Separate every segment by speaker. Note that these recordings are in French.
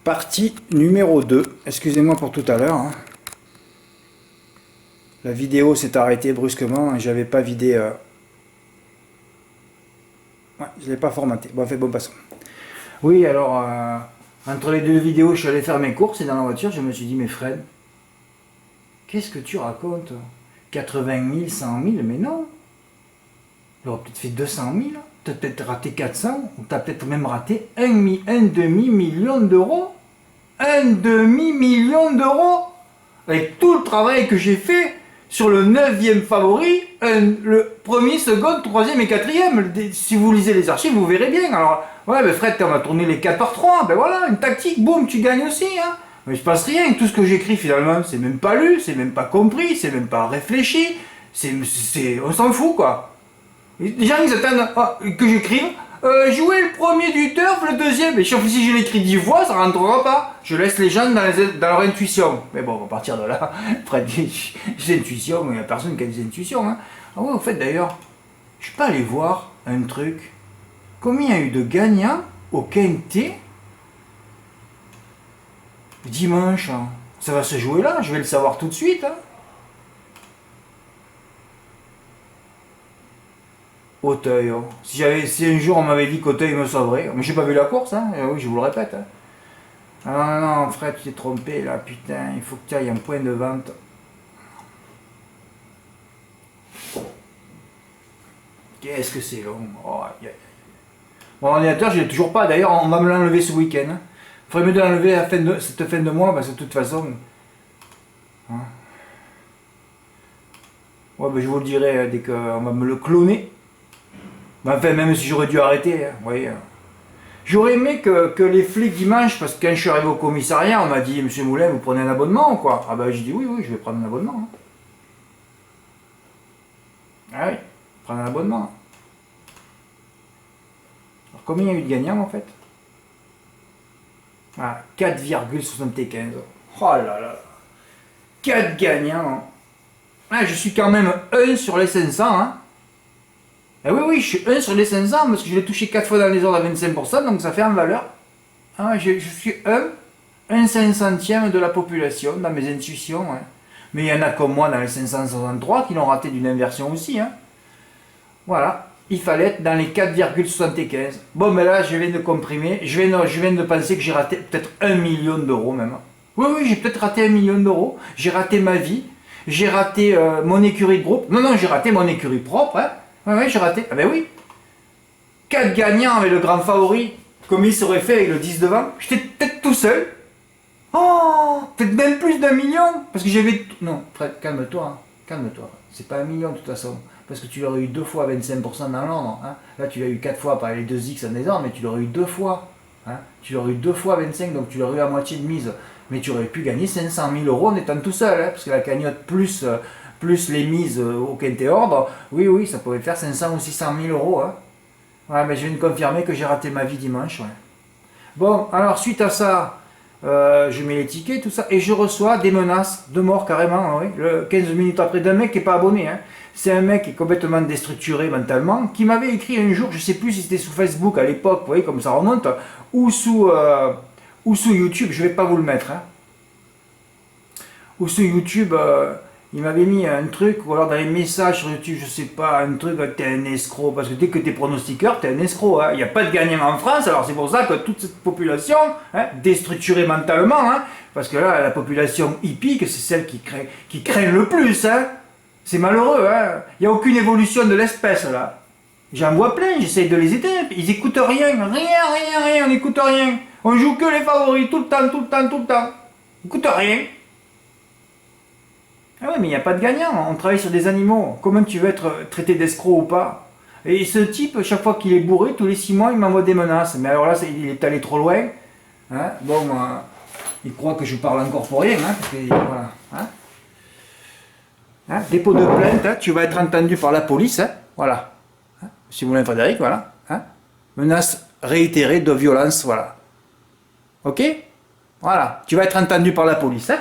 Speaker 1: Partie numéro 2. Excusez-moi pour tout à l'heure. Hein. La vidéo s'est arrêtée brusquement et j'avais pas vidé. Ouais, je l'ai pas formaté. Bon, fait bon, passons. Oui, alors, entre les deux vidéos, je suis allé faire mes courses et dans la voiture, je me suis dit, mais Fred, qu'est-ce que tu racontes? 80 000, 100 000, mais non. Tu aurais peut-être fait 200 000. Tu as peut-être raté 400, ou tu as peut-être même raté un demi-million d'euros. Un demi-million d'euros. Avec tout le travail que j'ai fait sur le 9e favori, le premier, second, troisième et quatrième. Si vous lisez les archives, vous verrez bien. Alors, ouais, ben Fred, on va tourner les 4 par 3. Ben voilà, une tactique, boum, tu gagnes aussi. Hein. Mais il se passe rien. Tout ce que j'écris finalement, c'est même pas lu, c'est même pas compris, c'est même pas réfléchi. On s'en fout, quoi. Les gens, ils attendent que j'écrive. Jouer le premier du turf, le deuxième. Et si je l'écris 10 fois, ça rentrera pas. Je laisse les gens dans leur intuition. Mais bon, on va partir de là. Après, des intuitions, mais il n'y a personne qui a des intuitions. Hein. Ah ouais, au fait, d'ailleurs, je peux aller voir un truc. Combien il y a eu de gagnants au Quintet dimanche? Hein. Ça va se jouer là, je vais le savoir tout de suite. Hein. Auteuil. Oh. Si un jour on m'avait dit qu'Auteuil me sauverait, mais j'ai pas vu la course, hein. Oui, je vous le répète. Hein. Ah non, Fred, tu t'es trompé là, putain, il faut que tu ailles un point de vente. Qu'est-ce que c'est long. Oh, mon ordinateur, je l'ai toujours pas, d'ailleurs, on va me l'enlever ce week-end. Hein. Il faudrait mieux l'enlever à cette fin de mois, parce que de toute façon. Hein. Ouais, ben, je vous le dirai dès qu'on va me le cloner. Enfin, même si j'aurais dû arrêter, hein, vous voyez. J'aurais aimé que les flics dimanche, parce que quand je suis arrivé au commissariat, on m'a dit, Monsieur Moulin, vous prenez un abonnement ou quoi? Ah ben j'ai dit oui, je vais prendre un abonnement. Hein. Ah oui, prendre un abonnement. Alors combien il y a eu de gagnants en fait? Ah, 4,75. Oh là là. 4 gagnants. Ah, je suis quand même 1 sur les 500, hein. Ah oui, je suis 1 sur les 500 parce que je l'ai touché 4 fois dans les ordres à 25%, donc ça fait en valeur. Ah, je suis 1 500e de la population dans mes intuitions. Hein. Mais il y en a comme moi dans les 563 qui l'ont raté d'une inversion aussi. Hein. Voilà, il fallait être dans les 4,75. Bon, mais là, je viens de comprimer. Je viens de penser que j'ai raté peut-être 1 million d'euros même. Oui, j'ai peut-être raté 1 million d'euros. J'ai raté ma vie. J'ai raté mon écurie de groupe. Non, j'ai raté mon écurie propre. Hein. Ouais, j'ai raté. Ah ben oui. 4 gagnants avec le grand favori. Comme il serait fait avec le 10 devant. J'étais peut-être tout seul. Oh, peut-être même plus d'1 million. Parce que j'avais... Non, Fred, calme-toi. Hein. Calme-toi. C'est pas 1 million de toute façon. Parce que tu l'aurais eu 2 fois 25% dans l'ordre. Hein. Là, tu l'as eu 4 fois par les 2X en désordre, mais tu l'aurais eu 2 fois. Hein. Tu l'aurais eu 2 fois 25, donc tu l'aurais eu à moitié de mise. Mais tu aurais pu gagner 500 000 euros en étant tout seul. Hein, parce que la cagnotte plus les mises au quintet ordre, oui, ça pouvait faire 500 ou 600 000 euros. Hein. Ouais, mais je viens de confirmer que j'ai raté ma vie dimanche. Ouais. Bon, alors suite à ça, je mets les tickets, tout ça, et je reçois des menaces de mort carrément. Oui, 15 minutes après d'un mec qui n'est pas abonné. Hein. C'est un mec qui est complètement déstructuré mentalement, qui m'avait écrit un jour, je ne sais plus si c'était sous Facebook à l'époque, vous voyez comme ça remonte, ou sous YouTube, je ne vais pas vous le mettre. Hein. Ou sous YouTube... il m'avait mis un truc, ou alors dans les messages sur YouTube, je sais pas, un truc, t'es un escroc, parce que dès que t'es pronostiqueur, t'es un escroc, hein. Il n'y a pas de gagnant en France, alors c'est pour ça que toute cette population, hein, déstructurée mentalement, hein, parce que là, la population hippique, c'est celle qui craint le plus, hein. C'est malheureux, hein. Il n'y a aucune évolution de l'espèce, là. J'en vois plein, j'essaye de les aider, ils écoutent rien, on n'écoute rien. On joue que les favoris, tout le temps. Ils écoutent rien. Ah ouais, mais il n'y a pas de gagnant, on travaille sur des animaux. Comment tu veux être traité d'escroc ou pas? Et ce type, chaque fois qu'il est bourré, tous les 6 mois, il m'envoie des menaces. Mais alors là, il est allé trop loin. Hein, bon, il croit que je parle encore pour rien. Hein, parce que, voilà, hein. Hein, dépôt de plainte, hein, tu vas être entendu par la police. Hein, voilà. Hein, Monsieur Moulin Frédéric, voilà. Hein, menace réitérée de violence, voilà. Ok? Voilà, tu vas être entendu par la police. Hein.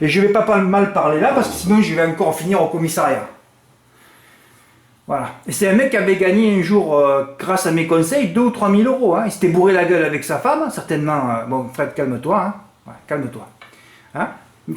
Speaker 1: Et je ne vais pas mal parler là, parce que sinon je vais encore finir au commissariat. Voilà. Et c'est un mec qui avait gagné un jour, grâce à mes conseils, 2 ou 3 000 euros. Hein. Il s'était bourré la gueule avec sa femme, certainement. Bon, Fred, calme-toi. Hein. Ouais, calme-toi. Hein.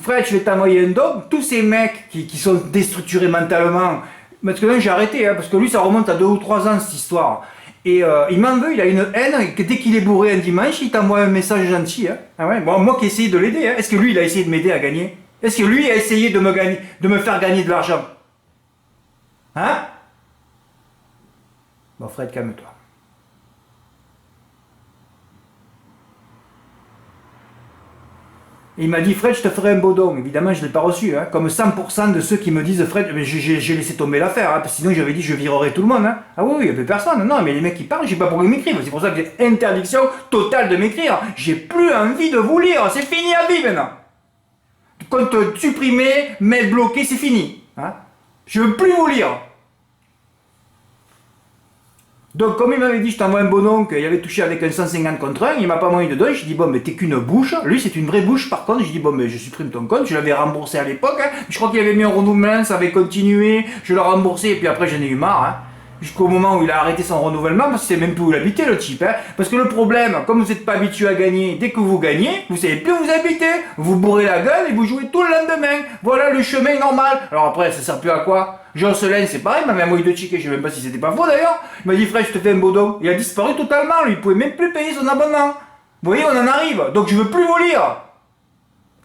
Speaker 1: Fred, je vais t'envoyer un dog. Tous ces mecs qui sont déstructurés mentalement. Maintenant, j'ai arrêté, hein, parce que lui, ça remonte à 2 ou 3 ans, cette histoire. Et il m'en veut, il a une haine, que dès qu'il est bourré un dimanche, il t'envoie un message gentil. Hein. Ah ouais, bon, moi qui ai essayé de l'aider, hein. Est-ce que lui, il a essayé de m'aider à gagner? Est-ce que lui a essayé de me faire gagner de l'argent? Hein? Bon, Fred, calme-toi. Et il m'a dit, Fred, je te ferai un beau don. Évidemment, je ne l'ai pas reçu. Hein. Comme 100% de ceux qui me disent, Fred, j'ai laissé tomber l'affaire. Hein, parce que sinon, j'avais dit, je virerai tout le monde. Hein. Ah oui, il n'y avait personne. Non, mais les mecs qui parlent, je sais pas pourquoi ils m'écrivent. C'est pour ça que j'ai interdiction totale de m'écrire. J'ai plus envie de vous lire. C'est fini à vie maintenant. Compte supprimé, mail bloqué, c'est fini. Hein. Je ne veux plus vous lire. Donc, comme il m'avait dit, je t'envoie un bonhomme qu'il avait touché avec un 150 contre 1, il m'a pas envoyé de don, je dis bon, mais t'es qu'une bouche. Lui, c'est une vraie bouche, par contre, je dis bon, mais je supprime ton compte, je l'avais remboursé à l'époque, hein. Je crois qu'il avait mis un renouvellement, ça avait continué, je l'ai remboursé, et puis après, j'en ai eu marre, hein. Jusqu'au moment où il a arrêté son renouvellement, parce que c'est même plus où il habitait, le type, hein. Parce que le problème, comme vous n'êtes pas habitué à gagner, dès que vous gagnez, vous savez plus où vous habitez, vous bourrez la gueule et vous jouez tout le lendemain. Voilà le chemin normal. Alors après, ça sert plus à quoi? Jocelyn, c'est pareil, il m'avait envoyé 2 tickets, je sais même pas si c'était pas faux d'ailleurs. Il m'a dit, frère, je te fais un beau don. Il a disparu totalement, lui, il pouvait même plus payer son abonnement. Vous voyez, on en arrive. Donc je veux plus vous lire.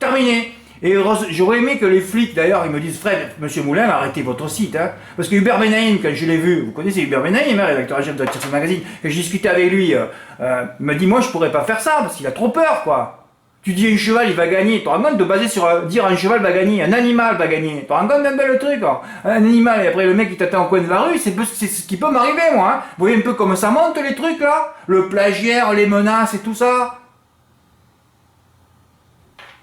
Speaker 1: Terminé. Et j'aurais aimé que les flics, d'ailleurs, ils me disent, Fred, monsieur Moulin, arrêtez votre site. Hein. Parce que Hubert Benaïm, quand je l'ai vu, vous connaissez Hubert Benaïm, rédacteur en chef de la Tirson Magazine, quand j'ai discuté avec lui, il m'a dit, moi, je pourrais pas faire ça, parce qu'il a trop peur, quoi. Tu dis un cheval il va gagner, tu te rends compte de baser sur dire un cheval va gagner, un animal va gagner, tu te rends compte d'un bel truc, hein. Un animal et après le mec qui t'attend au coin de la rue, c'est ce qui peut m'arriver moi, hein. Vous voyez un peu comment ça monte les trucs là, le plagiaire, les menaces et tout ça.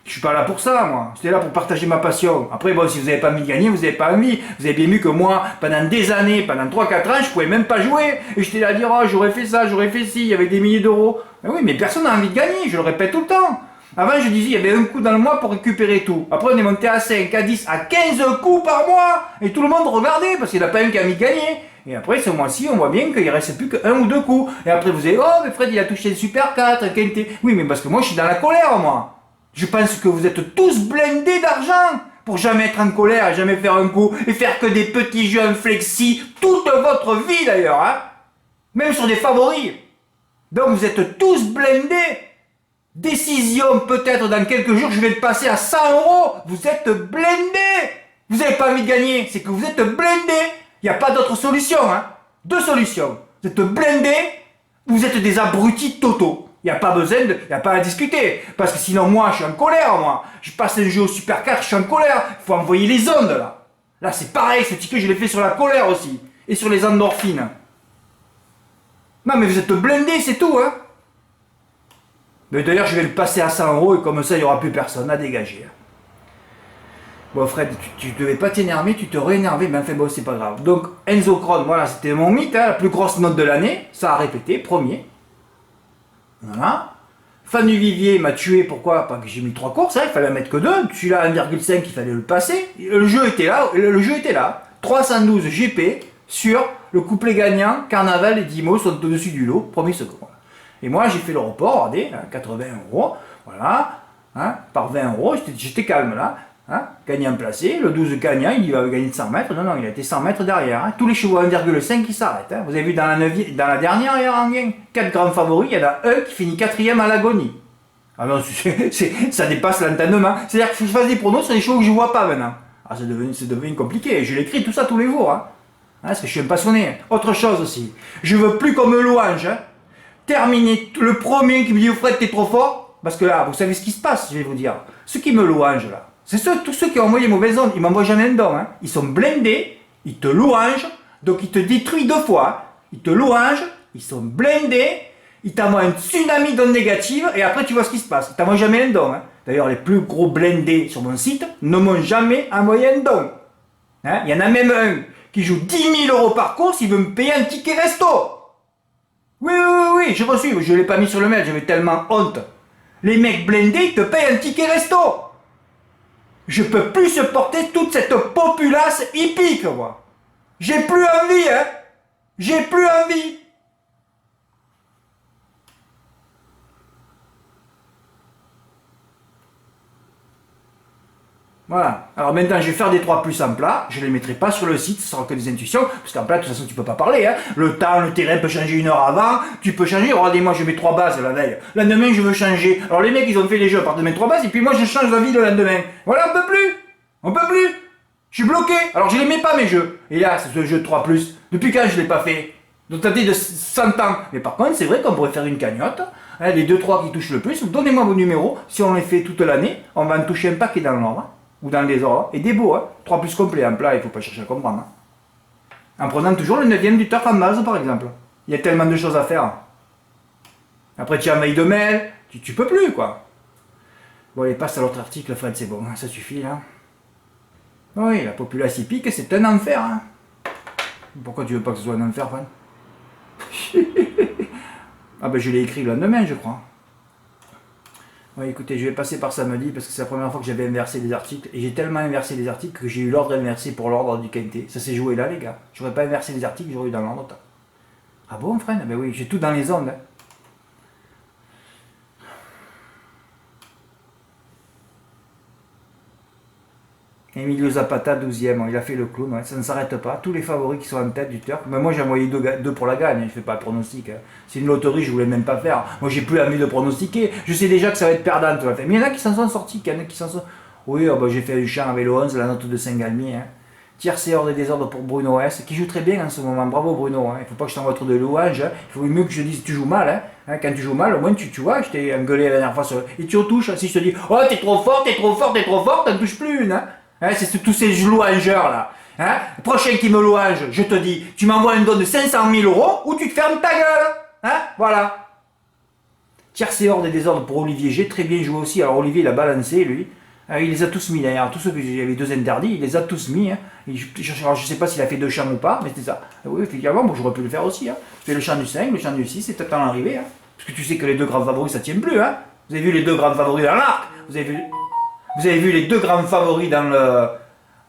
Speaker 1: Je suis pas là pour ça moi, j'étais là pour partager ma passion. Après bon, si vous n'avez pas envie de gagner, vous n'avez pas envie. Vous avez bien vu que moi, pendant des années, pendant 3-4 ans, je pouvais même pas jouer. Et j'étais là à dire, oh j'aurais fait ça, j'aurais fait ci, il y avait des milliers d'euros. Mais oui, mais personne n'a envie de gagner, je le répète tout le temps. Avant, je disais, il y avait un coup dans le mois pour récupérer tout. Après, on est monté à 5, à 10, à 15 coups par mois. Et tout le monde regardait, parce qu'il n'y en a pas un qui a envie de gagner. Et après, ce mois-ci, on voit bien qu'il ne reste plus qu'un ou 2 coups. Et après, vous avez, oh, mais Fred, il a touché le Super 4, quinté. Oui, mais parce que moi, je suis dans la colère, moi. Je pense que vous êtes tous blindés d'argent pour jamais être en colère, et jamais faire un coup, et faire que des petits jeux en flexi, toute votre vie, d'ailleurs, hein. Même sur des favoris. Donc, vous êtes tous blindés. Décision, peut-être dans quelques jours, je vais le passer à 100 euros. Vous êtes blindés. Vous n'avez pas envie de gagner, c'est que vous êtes blindés. Il n'y a pas d'autre solution, hein. 2 solutions. Vous êtes blindés, vous êtes des abrutis totaux. Il n'y a pas besoin il n'y a pas à discuter. Parce que sinon, moi, je suis en colère, moi. Je passe un jeu au Super 4, je suis en colère. Il faut envoyer les ondes, là. Là, c'est pareil, ce ticket, je l'ai fait sur la colère aussi. Et sur les endorphines. Non, mais vous êtes blindés, c'est tout, hein. Mais d'ailleurs, je vais le passer à 100 euros et comme ça, il n'y aura plus personne à dégager. Bon, Fred, tu devais pas t'énerver, tu te réénervé, mais enfin bon, c'est pas grave. Donc, Enzo Kron, voilà, c'était mon mythe, hein, la plus grosse note de l'année, ça a répété, premier. Voilà. Fanny Vivier m'a tué, pourquoi? Pas que j'ai mis 3 courses, hein, il fallait en mettre que 2. Celui-là, 1,5, il fallait le passer. Le jeu était là, 312 GP sur le couplet gagnant, Carnaval et Dimo sont au-dessus du lot, premier secours. Et moi, j'ai fait le report, regardez, 80 euros, voilà, hein, par 20 euros, j'étais calme là, hein, gagnant placé, le 12 gagnant, il va gagner de 100 mètres, non, il a été 100 mètres derrière, hein, tous les chevaux 1,5 qui s'arrêtent, hein. Vous avez vu dans la dernière hier en gain, 4 grands favoris, il y en a un qui finit 4e à l'agonie. Ah non, ça dépasse l'entendement, c'est-à-dire qu'il faut que je fasse des pronos sur les chevaux que je ne vois pas maintenant. Ah, c'est devenu compliqué, je l'écris tout ça tous les jours, hein, parce que je suis un passionné. Autre chose aussi, je veux plus qu'on me louange, hein. Terminer le premier qui me dit Fred t'es trop fort, parce que là vous savez ce qui se passe, je vais vous dire, ceux qui me louangent là, c'est tous ceux qui ont envoyé mauvaises ondes, ils m'envoient jamais un don, hein. Ils sont blindés, ils te louangent, donc ils te détruisent 2 fois, ils te louangent, ils sont blindés, ils t'envoient un tsunami d'ondes négatives et après tu vois ce qui se passe, ils t'envoient jamais un don, hein. D'ailleurs les plus gros blindés sur mon site ne m'ont jamais envoyé un don, hein. Il y en a même un qui joue 10 000 euros par course, il veut me payer un ticket resto. Oui, j'ai reçu, je ne l'ai pas mis sur le mail, j'avais tellement honte. Les mecs blindés, ils te payent un ticket resto. Je peux plus supporter toute cette populace hippique, moi. J'ai plus envie, hein. J'ai plus envie. Voilà. Alors maintenant, je vais faire des 3 plus en plat. Je ne les mettrai pas sur le site, ce sera que des intuitions. Parce qu'en plat, de toute façon, tu peux pas parler. Hein. Le temps, le terrain peut changer 1 heure avant. Tu peux changer. Regardez-moi, je mets 3 bases la veille. Le lendemain, je veux changer. Alors les mecs, ils ont fait les jeux à partir de mes 3 bases. Et puis moi, je change d'avis le lendemain. Voilà, on peut plus. On peut plus. Je suis bloqué. Alors je les mets pas, mes jeux. Et là, c'est ce jeu de 3 plus. Depuis quand je l'ai pas fait? Donc t'as dit de 100 ans. Mais par contre, c'est vrai qu'on pourrait faire une cagnotte. Hein, les 2-3 qui touchent le plus. Donnez-moi vos numéros. Si on les fait toute l'année, on va en toucher un paquet dans l'ordre. Hein. Ou dans les ordres, et des beaux, hein. 3 plus complets en plat, il ne faut pas chercher à comprendre. Hein. En prenant toujours le 9e du turf en base, par exemple. Il y a tellement de choses à faire. Après, tu envahis de mails, tu peux plus, quoi. Bon, allez, passe à l'autre article, Fred, c'est bon, ça suffit, là. Oui, la populace hippique, c'est un enfer, hein. Pourquoi tu veux pas que ce soit un enfer, Fred? Ah ben, je l'ai écrit le lendemain, je crois. Oui, écoutez, je vais passer par samedi parce que c'est la première fois que j'avais inversé des articles. Et j'ai tellement inversé des articles que j'ai eu l'ordre inversé pour l'ordre du quintet. Ça s'est joué là, les gars. J'aurais pas inversé les articles, j'aurais eu dans l'ordre. Ah bon, frère? Ben oui, j'ai tout dans les ondes. Hein. Emilio Zapata, 12e, il a fait le clown, ouais. Ça ne s'arrête pas. Tous les favoris qui sont en tête du turf. Mais moi j'ai envoyé 2 pour la gagne, je ne fais pas de pronostic. Hein. C'est une loterie, je ne voulais même pas faire. Moi j'ai plus envie de pronostiquer. Je sais déjà que ça va être perdant. Mais il y en a qui s'en sont sortis, il y en a qui s'en sont. Oui, oh, bah, j'ai fait du champ avec le 11, la note de Saint-Galmier. Hein. Tiercé hors des désordres pour Bruno S, qui joue très bien en ce moment. Bravo Bruno. Hein. Il ne faut pas que je t'envoie trop de louanges. Hein. Il faut mieux que je dise tu joues mal. Hein. Quand tu joues mal, au moins tu vois, je t'ai engueulé la dernière fois sur. Et tu retouches. Si je te dis oh t'es trop fort, t'es trop fort, t'es trop fort, t'en touches plus une. Hein. Hein, c'est tous ces louangeurs là. Hein, prochain qui me louange, je te dis, tu m'envoies une donne de 500 000 € ou tu te fermes ta gueule. Hein, voilà. Tiercé hors des désordres pour Olivier G, très bien joué aussi. Alors Olivier il a balancé lui. Il les a tous mis d'ailleurs. Tous ceux que j'avais 2 interdits, il les a tous mis. Hein. Je sais pas s'il a fait 2 champs ou pas, mais c'était ça. Oui, effectivement, bon, j'aurais pu le faire aussi. Hein. Je fais le champ du 5, le champ du 6, c'est peut-être à l'arrivée. Hein. Parce que tu sais que les 2 grands favoris ça tient plus. Hein. Vous avez vu les 2 grands favoris dans l'arc. Vous avez vu les 2 grands favoris dans le.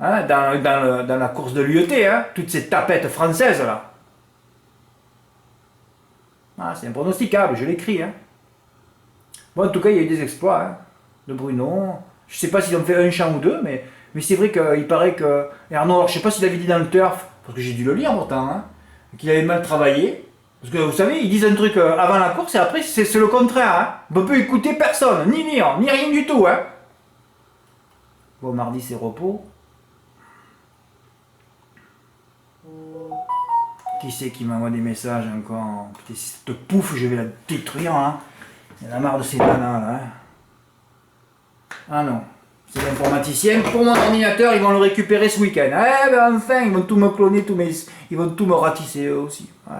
Speaker 1: Hein, dans la course de l'UET, hein, toutes ces tapettes françaises là. Ah, c'est impronosticable, je l'écris. Hein. Bon, en tout cas, il y a eu des exploits hein, de Bruno. Je sais pas s'ils ont fait un champ ou 2, mais c'est vrai qu'il paraît que. Et Arnaud, alors, je sais pas s'il avait dit dans le turf, parce que j'ai dû le lire pourtant, hein, qu'il avait mal travaillé. Parce que vous savez, ils disent un truc avant la course et après c'est le contraire. Hein. On ne peut écouter personne, ni lire, ni rien du tout. Hein. Bon, mardi c'est repos. Qui c'est qui m'envoie des messages encore? Putain, si cette pouffe, je vais la détruire. Hein. Il y en a marre de ces nanas là. Hein. Ah non, c'est l'informaticien. Pour mon ordinateur, ils vont le récupérer ce week-end. Eh ben enfin, ils vont tout me cloner, ils vont tout me ratisser eux aussi. Ouais.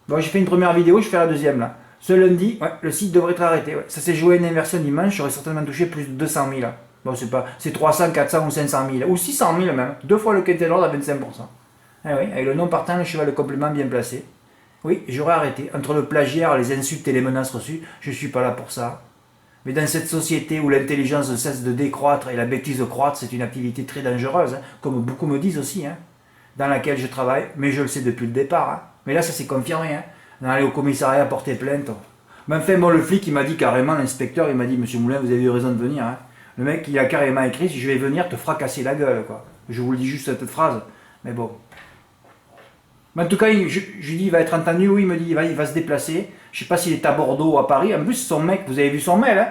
Speaker 1: Bon, j'ai fait une première vidéo, je fais la deuxième là. Ce lundi, ouais, le site devrait être arrêté. Ouais. Ça s'est joué une inversion dimanche, j'aurais certainement touché plus de 200 000. Là. Bon, c'est 300, 400 ou 500 000. Ou 600 000 même. 2 fois le quintet d'ordre à 25%. Eh oui, avec le nom partant, le cheval de complément bien placé. Oui, j'aurais arrêté. Entre le plagiat, les insultes et les menaces reçues, je ne suis pas là pour ça. Mais dans cette société où l'intelligence ne cesse de décroître et la bêtise de croître, c'est une activité très dangereuse, hein, comme beaucoup me disent aussi, hein, dans laquelle je travaille, mais je le sais depuis le départ. Hein. Mais là, ça s'est confirmé. Hein, d'aller au commissariat porter plainte. Mais enfin, bon, le flic, il m'a dit carrément, l'inspecteur, il m'a dit, Monsieur Moulin, vous avez eu raison de venir. Hein. Le mec, il a carrément écrit, si je vais venir te fracasser la gueule, quoi. Je vous le dis juste cette phrase, mais bon. Mais en tout cas, je lui dis, il va être entendu, oui, il me dit, il va se déplacer. Je sais pas s'il est à Bordeaux ou à Paris. En plus, son mec, vous avez vu son mail, hein.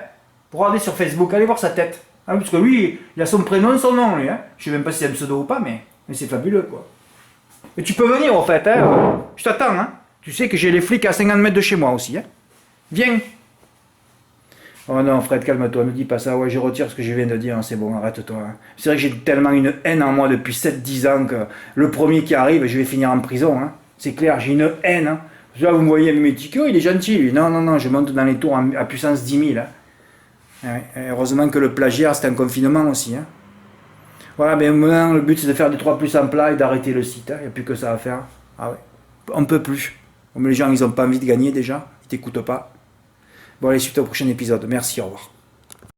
Speaker 1: Regardez sur Facebook, allez voir sa tête. Hein, parce que lui, il a son prénom, son nom, lui. Hein. Je sais même pas si c'est un pseudo ou pas, mais c'est fabuleux, quoi. Et tu peux venir, en fait, hein. Je t'attends, hein. Tu sais que j'ai les flics à 50 mètres de chez moi aussi, hein. Viens. Oh non, Fred, calme-toi, ne dis pas ça. Ouais, je retire ce que je viens de dire, hein. C'est bon, arrête-toi. Hein. C'est vrai que j'ai tellement une haine en moi depuis 7-10 ans que le premier qui arrive, je vais finir en prison, hein. C'est clair, j'ai une haine, hein. Là, vous me voyez avec mes tickets, il est gentil, lui. Non, non, non, je monte dans les tours à puissance 10 000, hein. Ouais, heureusement que le plagiat, c'est un confinement aussi, hein. Voilà, mais maintenant, le but, c'est de faire des 3 plus en plat et d'arrêter le site, hein. Il n'y a plus que ça à faire. Ah ouais, on peut plus. Mais les gens, ils n'ont pas envie de gagner, déjà. Ils t'écoutent pas. Bon, allez, suite au prochain épisode. Merci, au revoir.